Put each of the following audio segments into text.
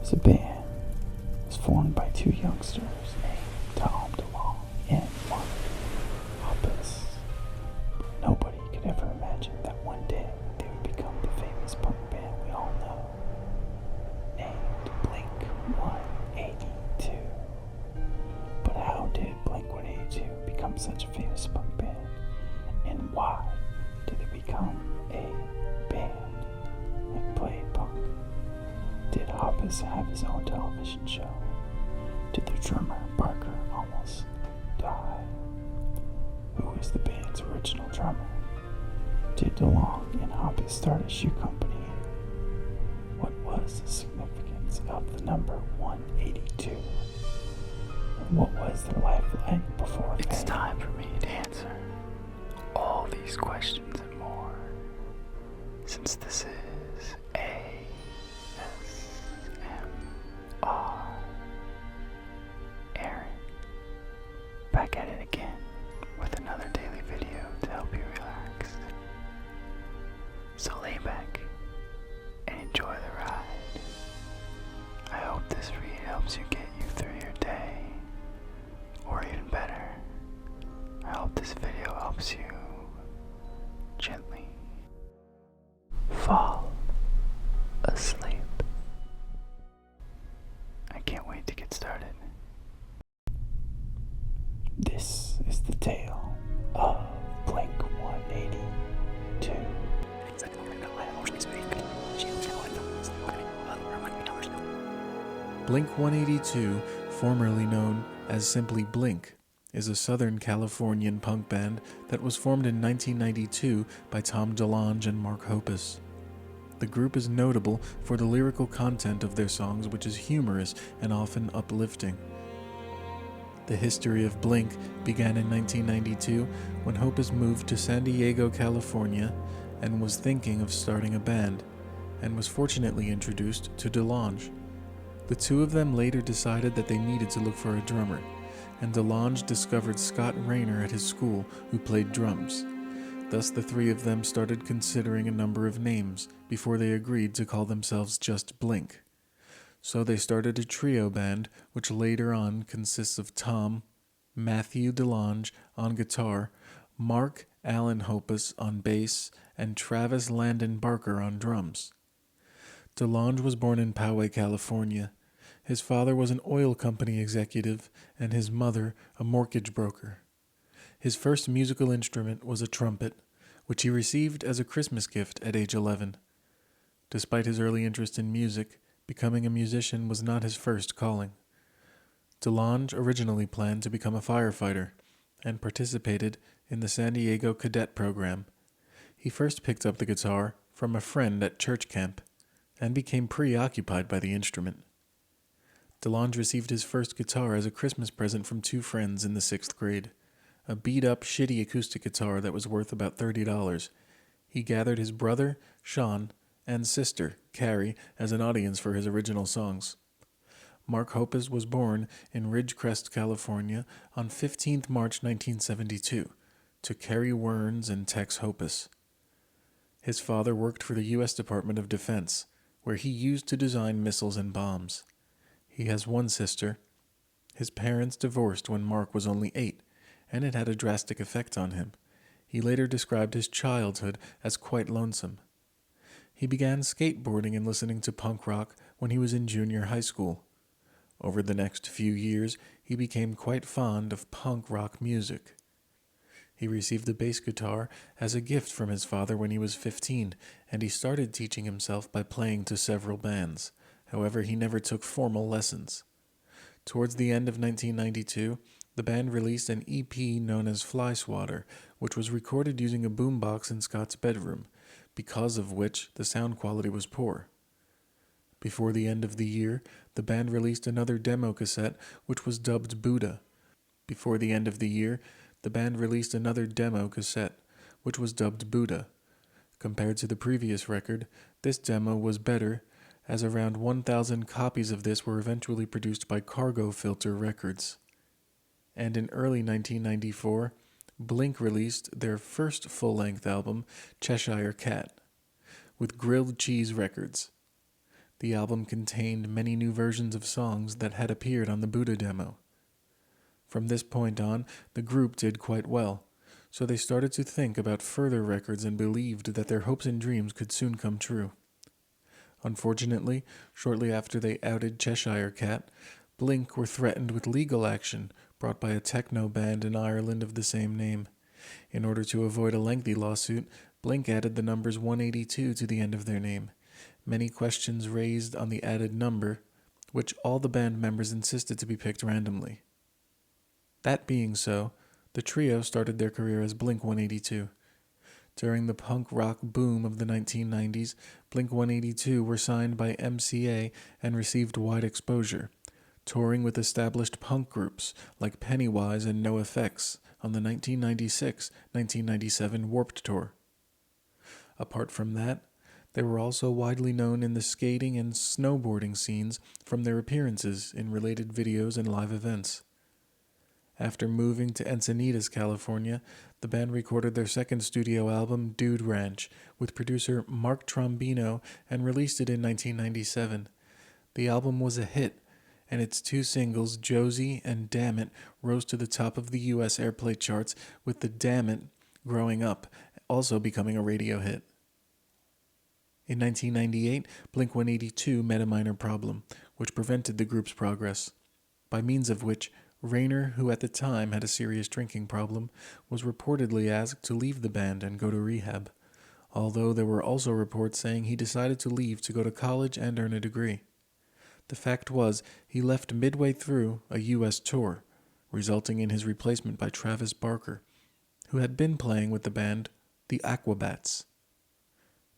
The band was formed by two youngsters named Tom DeLonge and Mark Hoppos. Nobody could ever imagine that one day they would become the famous punk band we all know, named Blink182. But how did Blink182 become such a famous punk band? And why did they become a band that played punk? Did Hoppos have his own television show? Did the drummer Barker almost die? Who is the band's original drummer? Did DeLonge and Hoppos start a shoe company? What was the significance of the number 182? And what was their life like before fame? It's time for me to answer all these questions and more, since this is ASMR. Aaron, back at it again with another daily video to help you relax. So lay back and enjoy the ride. I hope this read helps you get you through your day, or even better, I hope this video helps you gently fall asleep. I can't wait to get started. This is the tale of Blink182. Blink182, formerly known as simply Blink, is a Southern Californian punk band that was formed in 1992 by Tom DeLonge and Mark Hoppos. The group is notable for the lyrical content of their songs, which is humorous and often uplifting. The history of Blink began in 1992 when Hoppos moved to San Diego, California, and was thinking of starting a band, and was fortunately introduced to DeLonge. The two of them later decided that they needed to look for a drummer, and DeLonge discovered Scott Rayner at his school, who played drums. Thus the three of them started considering a number of names before they agreed to call themselves just Blink. So they started a trio band, which later on consists of Tom, Matthew DeLonge on guitar, Mark Allen Hoppos on bass, and Travis Landon Barker on drums. DeLonge was born in Poway, California. His father was an oil company executive, and his mother a mortgage broker. His first musical instrument was a trumpet, which he received as a Christmas gift at age 11. Despite his early interest in music, becoming a musician was not his first calling. DeLonge originally planned to become a firefighter, and participated in the San Diego Cadet Program. He first picked up the guitar from a friend at church camp, and became preoccupied by the instrument. DeLonge received his first guitar as a Christmas present from two friends in the 6th grade, a beat-up, shitty acoustic guitar that was worth about $30. He gathered his brother, Sean, and sister, Carrie, as an audience for his original songs. Mark Hoppos was born in Ridgecrest, California on 15th March 1972, to Carrie Werns and Tex Hoppos. His father worked for the U.S. Department of Defense, where he used to design missiles and bombs. He has one sister. His parents divorced when Mark was only 8, and it had a drastic effect on him. He later described his childhood as quite lonesome. He began skateboarding and listening to punk rock when he was in junior high school. Over the next few years, he became quite fond of punk rock music. He received a bass guitar as a gift from his father when he was 15, and he started teaching himself by playing to several bands. However, he never took formal lessons. Towards the end of 1992, the band released an EP known as Fly Swatter, which was recorded using a boombox in Scott's bedroom, because of which the sound quality was poor. Before the end of the year, the band released another demo cassette, which was dubbed Buddha. Before the end of the year, the band released another demo cassette, which was dubbed Buddha. Compared to the previous record, this demo was better, as around 1,000 copies of this were eventually produced by Cargo Filter Records. And in early 1994, Blink released their first full-length album, Cheshire Cat, with Grilled Cheese Records. The album contained many new versions of songs that had appeared on the Buddha demo. From this point on, the group did quite well, so they started to think about further records and believed that their hopes and dreams could soon come true. Unfortunately, shortly after they outed Cheshire Cat, Blink were threatened with legal action brought by a techno band in Ireland of the same name. In order to avoid a lengthy lawsuit, Blink added the numbers 182 to the end of their name. Many questions raised on the added number, which all the band members insisted to be picked randomly. That being so, the trio started their career as Blink182. During the punk rock boom of the 1990s, Blink182 were signed by MCA and received wide exposure, touring with established punk groups like Pennywise and NoFX on the 1996-1997 Warped Tour. Apart from that, they were also widely known in the skating and snowboarding scenes from their appearances in related videos and live events. After moving to Encinitas, California, the band recorded their second studio album, Dude Ranch, with producer Mark Trombino and released it in 1997. The album was a hit, and its two singles, Josie and Dammit, rose to the top of the U.S. airplay charts, with the Dammit, Growing Up, also becoming a radio hit. In 1998, Blink182 met a minor problem, which prevented the group's progress, by means of which Rayner, who at the time had a serious drinking problem, was reportedly asked to leave the band and go to rehab, although there were also reports saying he decided to leave to go to college and earn a degree. The fact was, he left midway through a U.S. tour, resulting in his replacement by Travis Barker, who had been playing with the band, the Aquabats.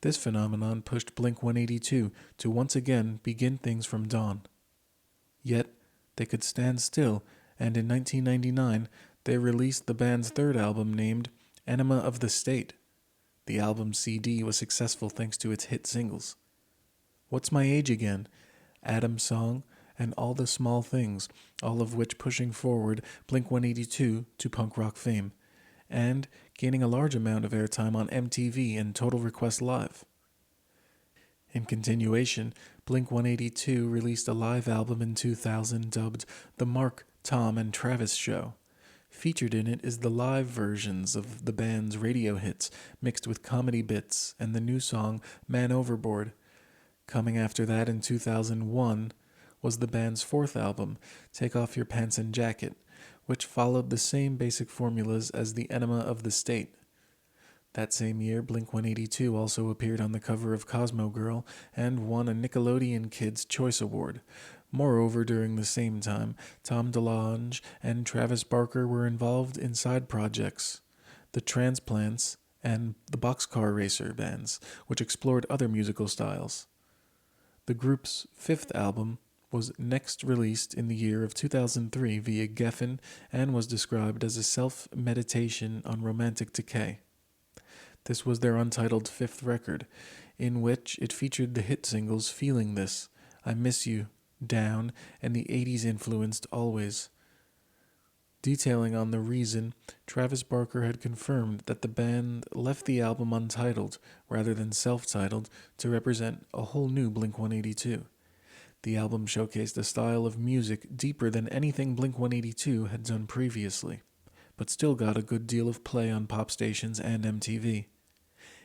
This phenomenon pushed Blink182 to once again begin things from dawn. Yet, they could stand still, and in 1999, they released the band's third album named Enema of the State. The album's CD was successful thanks to its hit singles, What's My Age Again, Adam's Song, and All the Small Things, all of which pushing forward Blink182 to punk rock fame, and gaining a large amount of airtime on MTV and Total Request Live. In continuation, Blink182 released a live album in 2000 dubbed The Mark, Tom, and Travis Show. Featured in it is the live versions of the band's radio hits, mixed with comedy bits, and the new song Man Overboard. Coming after that in 2001 was the band's fourth album, Take Off Your Pants and Jacket, which followed the same basic formulas as the Enema of the State. That same year, Blink182 also appeared on the cover of Cosmo Girl and won a Nickelodeon Kids' Choice Award. Moreover, during the same time, Tom DeLonge and Travis Barker were involved in side projects, the Transplants and the Boxcar Racer bands, which explored other musical styles. The group's fifth album was next released in the year of 2003 via Geffen and was described as a self-meditation on romantic decay. This was their untitled fifth record, in which it featured the hit singles Feeling This, I Miss You, Down, and the 80s influenced Always. Detailing on the reason, Travis Barker had confirmed that the band left the album untitled, rather than self-titled, to represent a whole new Blink182. The album showcased a style of music deeper than anything Blink182 had done previously, but still got a good deal of play on pop stations and MTV.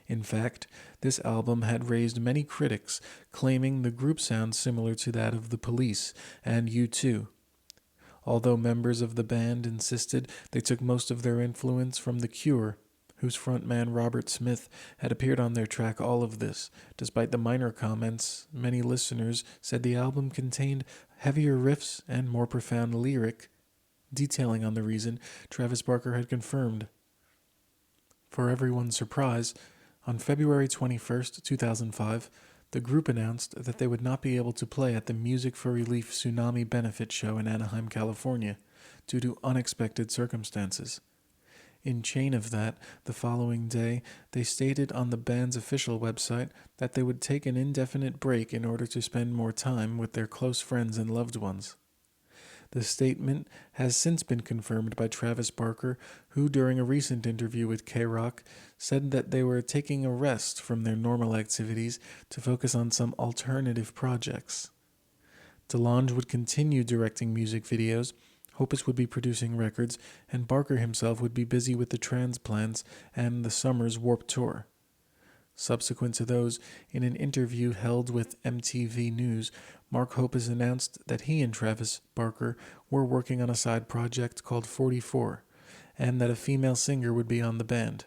In fact, this album had raised many critics, claiming the group sounds similar to that of The Police and U2. Although members of the band insisted they took most of their influence from The Cure, whose frontman Robert Smith had appeared on their track All of This. Despite the minor comments, many listeners said the album contained heavier riffs and more profound lyric. Detailing on the reason, Travis Barker had confirmed. For everyone's surprise, on February 21st, 2005, the group announced that they would not be able to play at the Music for Relief Tsunami Benefit Show in Anaheim, California, due to unexpected circumstances. In chain of that, the following day, they stated on the band's official website that they would take an indefinite break in order to spend more time with their close friends and loved ones. The statement has since been confirmed by Travis Barker, who, during a recent interview with K-Rock, said that they were taking a rest from their normal activities to focus on some alternative projects. DeLonge would continue directing music videos, Hoppos would be producing records, and Barker himself would be busy with the Transplants and the summer's Warped Tour. Subsequent to those, in an interview held with MTV News, Mark Hoppus announced that he and Travis Barker were working on a side project called 44, and that a female singer would be on the band.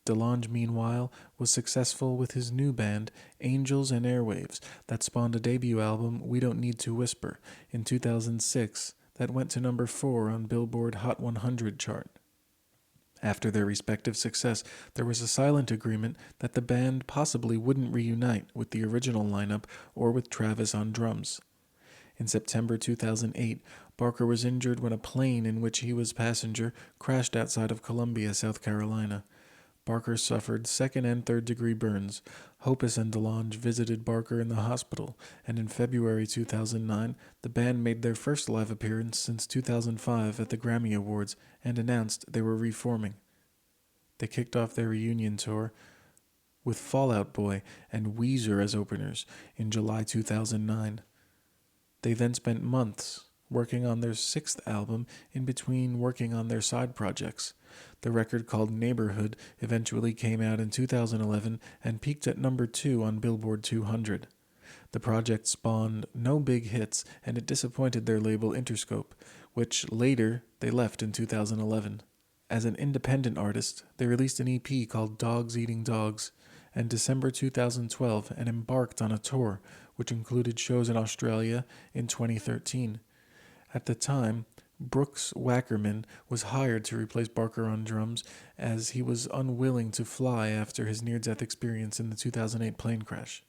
DeLonge, meanwhile, was successful with his new band, Angels and Airwaves, that spawned a debut album, We Don't Need to Whisper, in 2006, that went to number 4 on Billboard Hot 100 chart. After their respective success, there was a silent agreement that the band possibly wouldn't reunite with the original lineup or with Travis on drums. In September 2008, Barker was injured when a plane in which he was passenger crashed outside of Columbia, South Carolina. Barker suffered second and third degree burns. Hoppus and DeLonge visited Barker in the hospital, and in February 2009, the band made their first live appearance since 2005 at the Grammy Awards and announced they were reforming. They kicked off their reunion tour with Fall Out Boy and Weezer as openers in July 2009. They then spent months working on their 6th album in between working on their side projects. The record, called Neighborhood, eventually came out in 2011 and peaked at number 2 on Billboard 200. The project spawned no big hits, and it disappointed their label Interscope, which later they left in 2011. As an independent artist, they released an EP called Dogs Eating Dogs in December 2012 and embarked on a tour, which included shows in Australia in 2013. At the time, Brooks Wackerman was hired to replace Barker on drums, as he was unwilling to fly after his near-death experience in the 2008 plane crash.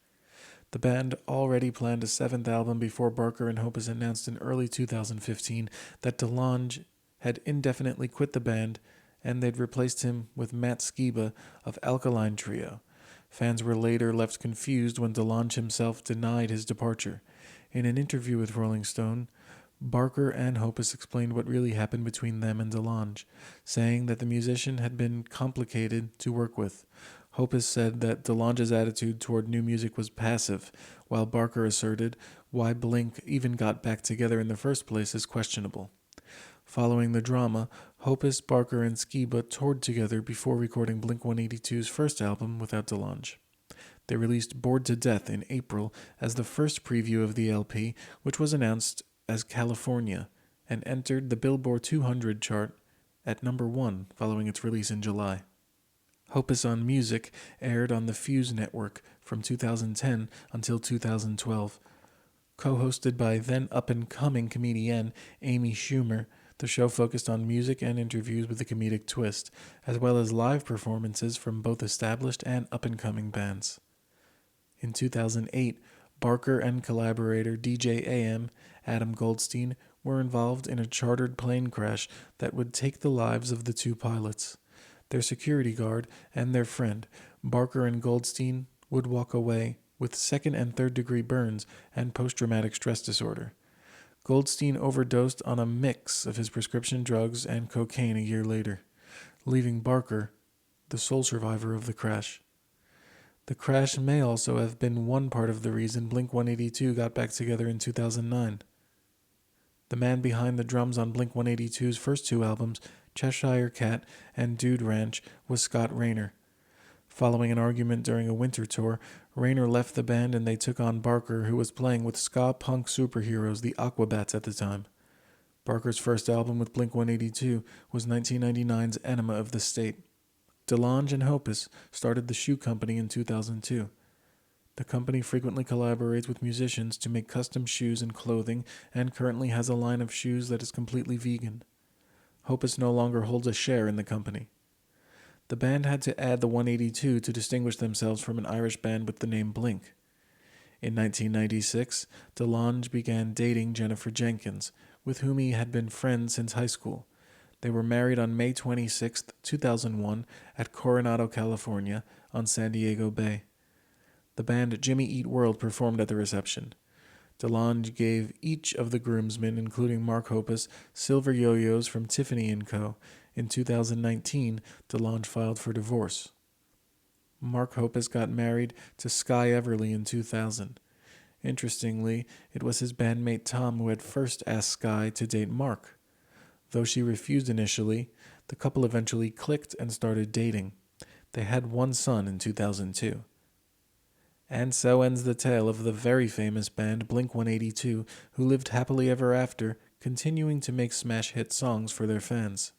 The band already planned a 7th album before Barker and Hoppus announced in early 2015 that DeLonge had indefinitely quit the band, and they'd replaced him with Matt Skiba of Alkaline Trio. Fans were later left confused when DeLonge himself denied his departure. In an interview with Rolling Stone, Barker and Hoppus explained what really happened between them and DeLonge, saying that the musician had been complicated to work with. Hoppus said that DeLonge's attitude toward new music was passive, while Barker asserted why Blink even got back together in the first place is questionable. Following the drama, Hoppus, Barker, and Skiba toured together before recording Blink182's first album without DeLonge. They released Bored to Death in April as the first preview of the LP, which was announced as California, and entered the Billboard 200 chart at number 1 following its release in July. Hoppus on Music aired on the Fuse network from 2010 until 2012. Co-hosted by then up-and-coming comedian Amy Schumer, the show focused on music and interviews with a comedic twist, as well as live performances from both established and up-and-coming bands. In 2008, Barker and collaborator DJ AM, Adam Goldstein, were involved in a chartered plane crash that would take the lives of the 2 pilots. Their security guard and their friend, Barker and Goldstein, would walk away with second and third degree burns and post-traumatic stress disorder. Goldstein overdosed on a mix of his prescription drugs and cocaine a year later, leaving Barker the sole survivor of the crash. The crash may also have been one part of the reason Blink182 got back together in 2009. The man behind the drums on Blink182's first 2 albums, Cheshire Cat and Dude Ranch, was Scott Rayner. Following an argument during a winter tour, Rayner left the band and they took on Barker, who was playing with ska punk superheroes, the Aquabats, at the time. Barker's first album with Blink182 was 1999's Enema of the State. DeLonge and Hoppus started the Shoe Company in 2002. The company frequently collaborates with musicians to make custom shoes and clothing, and currently has a line of shoes that is completely vegan. Hoppus no longer holds a share in the company. The band had to add the 182 to distinguish themselves from an Irish band with the name Blink. In 1996, DeLonge began dating Jennifer Jenkins, with whom he had been friends since high school. They were married on May 26, 2001, at Coronado, California, on San Diego Bay. The band Jimmy Eat World performed at the reception. DeLonge gave each of the groomsmen, including Mark Hoppus, silver yo-yos from Tiffany & Co. In 2019, DeLonge filed for divorce. Mark Hoppus got married to Sky Everly in 2000. Interestingly, it was his bandmate Tom who had first asked Sky to date Mark. Though she refused initially, the couple eventually clicked and started dating. They had one son in 2002. And so ends the tale of the very famous band Blink182, who lived happily ever after, continuing to make smash hit songs for their fans.